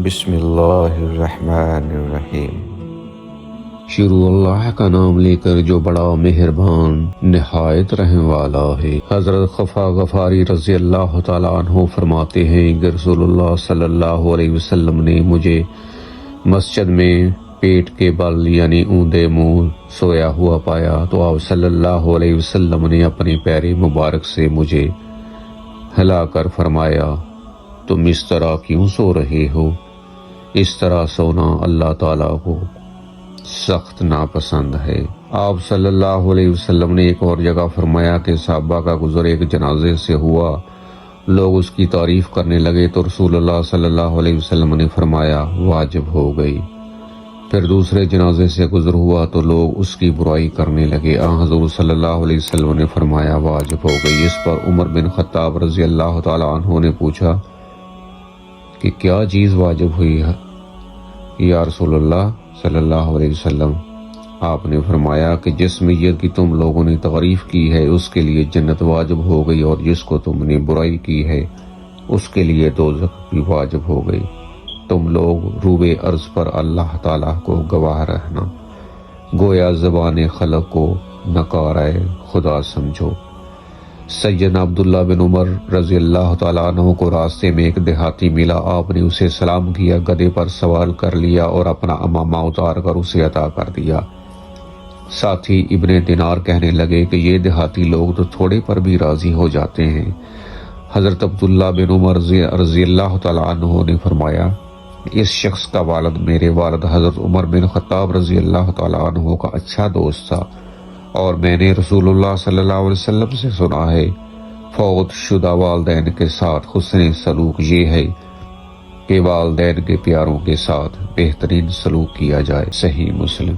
بسم اللہ الرحمن الرحیم۔ شروع اللہ کا نام لے کر جو بڑا مہربان نہایت رحم والا ہے۔ حضرت خفا غفاری رضی اللہ تعالیٰ عنہ فرماتے ہیں کہ رسول اللہ صلی اللہ علیہ وسلم نے مجھے مسجد میں پیٹ کے بل یعنی اوندے منہ سویا ہوا پایا تو آپ صلی اللہ علیہ وسلم نے اپنے پیر مبارک سے مجھے ہلا کر فرمایا، تم اس طرح کیوں سو رہے ہو؟ اس طرح سونا اللہ تعالیٰ کو سخت ناپسند ہے۔ آپ صلی اللہ علیہ وسلم نے ایک اور جگہ فرمایا کہ صحابہ کا گزر ایک جنازے سے ہوا، لوگ اس کی تعریف کرنے لگے تو رسول اللہ صلی اللہ علیہ وسلم نے فرمایا واجب ہو گئی۔ پھر دوسرے جنازے سے گزر ہوا تو لوگ اس کی برائی کرنے لگے، حضور صلی اللہ علیہ وسلم نے فرمایا واجب ہو گئی۔ اس پر عمر بن خطاب رضی اللہ تعالیٰ عنہ نے پوچھا کہ کیا چیز واجب ہوئی ہے یا رسول اللہ صلی اللہ علیہ وسلم؟ آپ نے فرمایا کہ جس میت کی تم لوگوں نے تعریف کی ہے اس کے لیے جنت واجب ہو گئی، اور جس کو تم نے برائی کی ہے اس کے لیے دوزخ بھی واجب ہو گئی۔ تم لوگ روبے ارض پر اللہ تعالیٰ کو گواہ رہنا، گویا زبان خلق کو نکارۂ خدا سمجھو۔ سیدنا عبداللہ بن عمر رضی اللہ تعالیٰ عنہ کو راستے میں ایک دیہاتی ملا، آپ نے اسے سلام کیا، گدھے پر سوار کر لیا اور اپنا عمامہ اتار کر اسے عطا کر دیا۔ ساتھی ابن دینار کہنے لگے کہ یہ دیہاتی لوگ تو تھوڑے پر بھی راضی ہو جاتے ہیں۔ حضرت عبداللہ بن عمر رضی اللہ تعالیٰ عنہ نے فرمایا، اس شخص کا والد میرے والد حضرت عمر بن خطاب رضی اللہ تعالیٰ عنہ کا اچھا دوست تھا، اور میں نے رسول اللہ صلی اللہ علیہ وسلم سے سنا ہے فوت شدہ والدین کے ساتھ حسن سلوک یہ ہے کہ والدین کے پیاروں کے ساتھ بہترین سلوک کیا جائے۔ صحیح مسلم۔